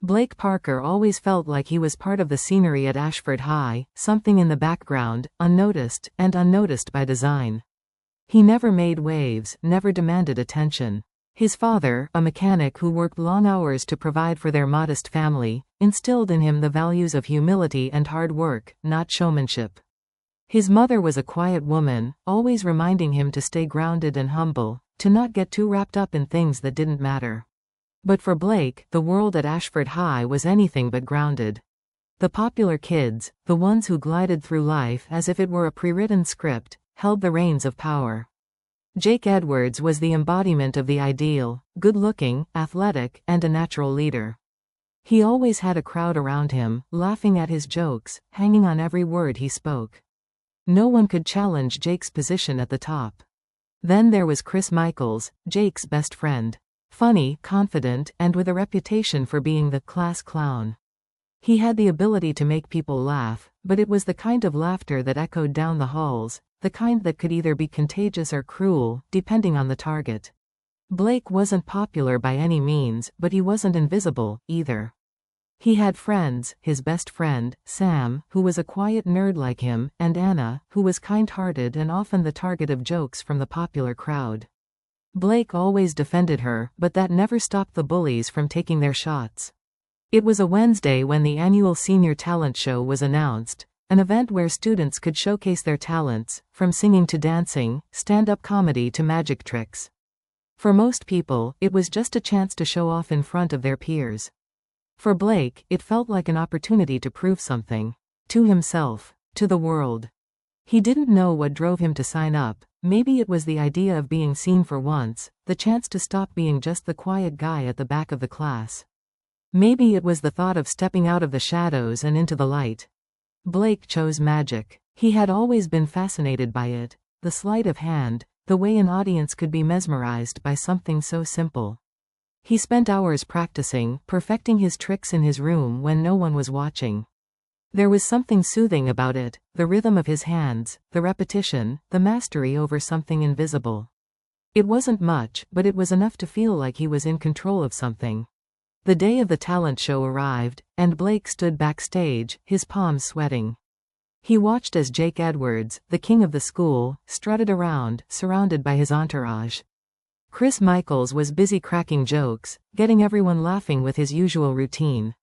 Blake Parker always felt like he was part of the scenery at Ashford High, something in the background, unnoticed by design. He never made waves, never demanded attention. His father, a mechanic who worked long hours to provide for their modest family, instilled in him the values of humility and hard work, not showmanship. His mother was a quiet woman, always reminding him to stay grounded and humble, to not get too wrapped up in things that didn't matter. But for Blake, the world at Ashford High was anything but grounded. The popular kids, the ones who glided through life as if it were a pre-written script, held the reins of power. Jake Edwards was the embodiment of the ideal, good-looking, athletic, and a natural leader. He always had a crowd around him, laughing at his jokes, hanging on every word he spoke. No one could challenge Jake's position at the top. Then there was Chris Michaels, Jake's best friend. Funny, confident, and with a reputation for being the class clown. He had the ability to make people laugh, but it was the kind of laughter that echoed down the halls, the kind that could either be contagious or cruel, depending on the target. Blake wasn't popular by any means, but he wasn't invisible, either. He had friends, his best friend, Sam, who was a quiet nerd like him, and Anna, who was kind-hearted and often the target of jokes from the popular crowd. Blake always defended her, but that never stopped the bullies from taking their shots. It was a Wednesday when the annual Senior Talent Show was announced, an event where students could showcase their talents, from singing to dancing, stand-up comedy to magic tricks. For most people, it was just a chance to show off in front of their peers. For Blake, it felt like an opportunity to prove something. To himself. To the world. He didn't know what drove him to sign up. Maybe it was the idea of being seen for once, the chance to stop being just the quiet guy at the back of the class. Maybe it was the thought of stepping out of the shadows and into the light. Blake chose magic. He had always been fascinated by it, the sleight of hand, the way an audience could be mesmerized by something so simple. He spent hours practicing, perfecting his tricks in his room when no one was watching. There was something soothing about it, the rhythm of his hands, the repetition, the mastery over something invisible. It wasn't much, but it was enough to feel like he was in control of something. The day of the talent show arrived, and Blake stood backstage, his palms sweating. He watched as Jake Edwards, the king of the school, strutted around, surrounded by his entourage. Chris Michaels was busy cracking jokes, getting everyone laughing with his usual routine.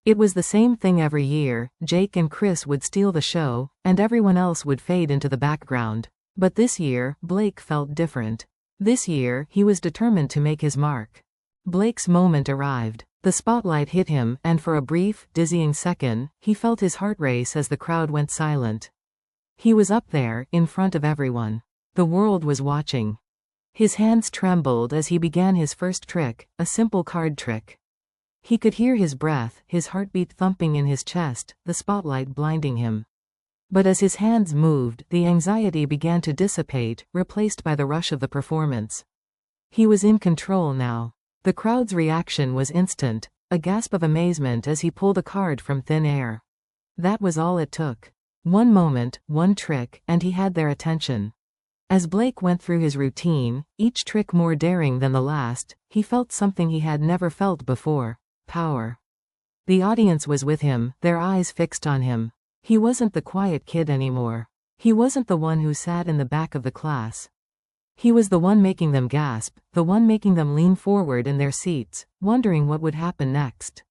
It was the same thing every year. Jake and Chris would steal the show, and everyone else would fade into the background. But this year, Blake felt different. This year, he was determined to make his mark. Blake's moment arrived. The spotlight hit him, and for a brief, dizzying second, he felt his heart race as the crowd went silent. He was up there, in front of everyone. The world was watching. His hands trembled as he began his first trick, a simple card trick. He could hear his breath, his heartbeat thumping in his chest, the spotlight blinding him. But as his hands moved, the anxiety began to dissipate, replaced by the rush of the performance. He was in control now. The crowd's reaction was instant, a gasp of amazement as he pulled a card from thin air. That was all it took. One moment, one trick, and he had their attention. As Blake went through his routine, each trick more daring than the last, he felt something he had never felt before. Power. The audience was with him, their eyes fixed on him. He wasn't the quiet kid anymore. He wasn't the one who sat in the back of the class. He was the one making them gasp, the one making them lean forward in their seats, wondering what would happen next.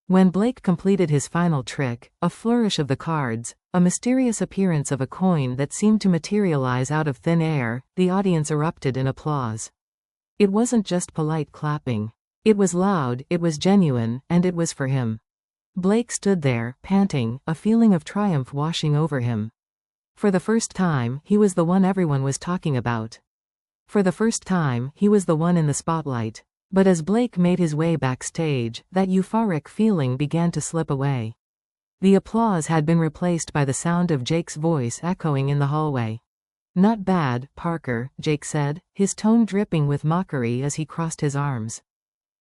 When Blake completed his final trick, a flourish of the cards, a mysterious appearance of a coin that seemed to materialize out of thin air, the audience erupted in applause. It wasn't just polite clapping. It was loud, it was genuine, and it was for him. Blake stood there, panting, a feeling of triumph washing over him. For the first time, he was the one everyone was talking about. For the first time, he was the one in the spotlight. But as Blake made his way backstage, that euphoric feeling began to slip away. The applause had been replaced by the sound of Jake's voice echoing in the hallway. "Not bad, Parker," Jake said, his tone dripping with mockery as he crossed his arms.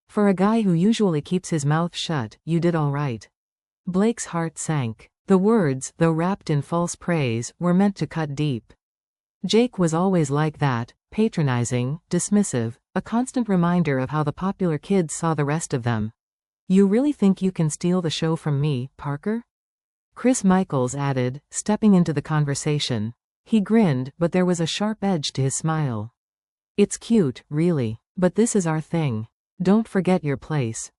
"For a guy who usually keeps his mouth shut, you did all right." Blake's heart sank. The words, though wrapped in false praise, were meant to cut deep. Jake was always like that, patronizing, dismissive, a constant reminder of how the popular kids saw the rest of them. You really think you can steal the show from me, Parker? Chris Michaels added, stepping into the conversation. He grinned, but there was a sharp edge to his smile. It's cute, really. But this is our thing. Don't forget your place.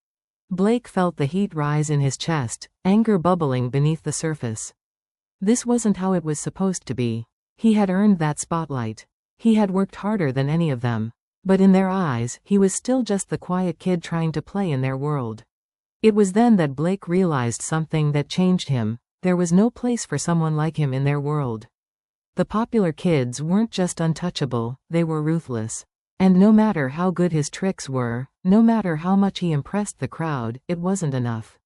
Blake felt the heat rise in his chest, anger bubbling beneath the surface. This wasn't how it was supposed to be. He had earned that spotlight. He had worked harder than any of them. But in their eyes, he was still just the quiet kid trying to play in their world. It was then that Blake realized something that changed him. There was no place for someone like him in their world. The popular kids weren't just untouchable, they were ruthless. And no matter how good his tricks were, no matter how much he impressed the crowd, it wasn't enough.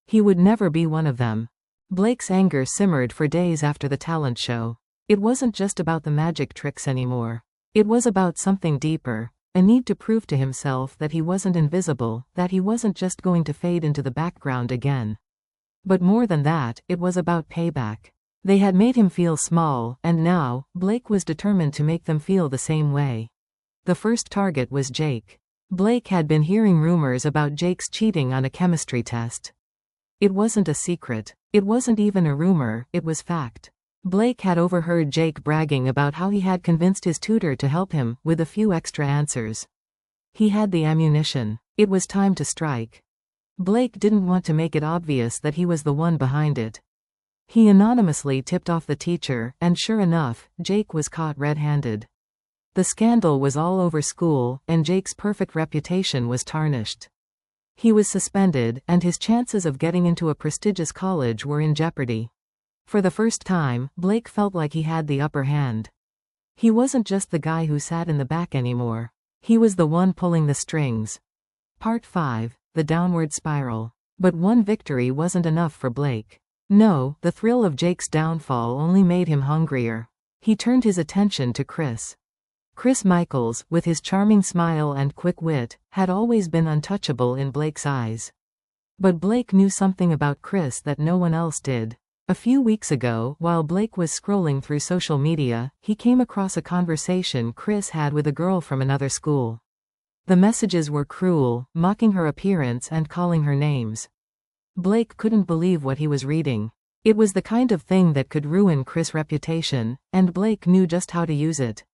He would never be one of them. Blake's anger simmered for days after the talent show. It wasn't just about the magic tricks anymore. It was about something deeper, a need to prove to himself that he wasn't invisible, that he wasn't just going to fade into the background again. But more than that, it was about payback. They had made him feel small, and now, Blake was determined to make them feel the same way. The first target was Jake. Blake had been hearing rumors about Jake's cheating on a chemistry test. It wasn't a secret. It wasn't even a rumor, it was fact. Blake had overheard Jake bragging about how he had convinced his tutor to help him with a few extra answers. He had the ammunition. It was time to strike. Blake didn't want to make it obvious that he was the one behind it. He anonymously tipped off the teacher, and sure enough, Jake was caught red-handed. The scandal was all over school, and Jake's perfect reputation was tarnished. He was suspended, and his chances of getting into a prestigious college were in jeopardy. For the first time, Blake felt like he had the upper hand. He wasn't just the guy who sat in the back anymore. He was the one pulling the strings. Part 5, The Downward Spiral. But one victory wasn't enough for Blake. No, the thrill of Jake's downfall only made him hungrier. He turned his attention to Chris. Chris Michaels, with his charming smile and quick wit, had always been untouchable in Blake's eyes. But Blake knew something about Chris that no one else did. A few weeks ago, while Blake was scrolling through social media, he came across a conversation Chris had with a girl from another school. The messages were cruel, mocking her appearance and calling her names. Blake couldn't believe what he was reading. It was the kind of thing that could ruin Chris' reputation, and Blake knew just how to use it.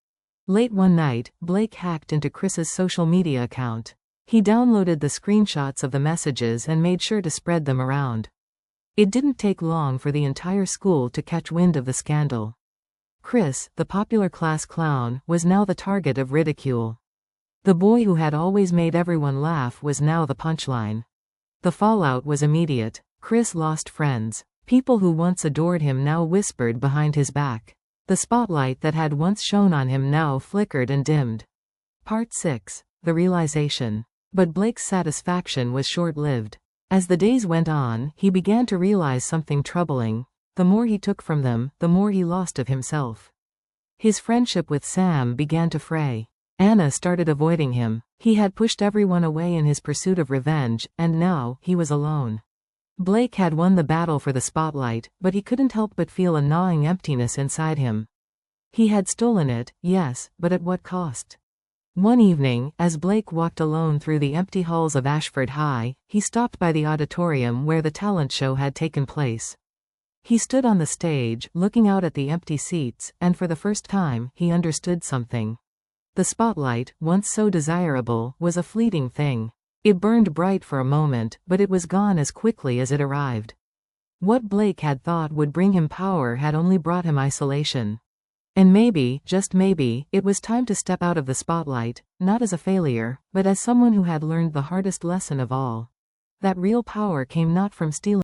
Late one night, Blake hacked into Chris's social media account. He downloaded the screenshots of the messages and made sure to spread them around. It didn't take long for the entire school to catch wind of the scandal. Chris, the popular class clown, was now the target of ridicule. The boy who had always made everyone laugh was now the punchline. The fallout was immediate. Chris lost friends. People who once adored him now whispered behind his back. The spotlight that had once shone on him now flickered and dimmed. Part 6, The Realization. But Blake's satisfaction was short-lived. As the days went on, he began to realize something troubling. The more he took from them, the more he lost of himself. His friendship with Sam began to fray. Anna started avoiding him. He had pushed everyone away in his pursuit of revenge, and now, he was alone. Blake had won the battle for the spotlight, but he couldn't help but feel a gnawing emptiness inside him. He had stolen it, yes, but at what cost? One evening, as Blake walked alone through the empty halls of Ashford High, he stopped by the auditorium where the talent show had taken place. He stood on the stage, looking out at the empty seats, and for the first time, he understood something. The spotlight, once so desirable, was a fleeting thing. It burned bright for a moment, but it was gone as quickly as it arrived. What Blake had thought would bring him power had only brought him isolation. And maybe, just maybe, it was time to step out of the spotlight, not as a failure, but as someone who had learned the hardest lesson of all. That real power came not from stealing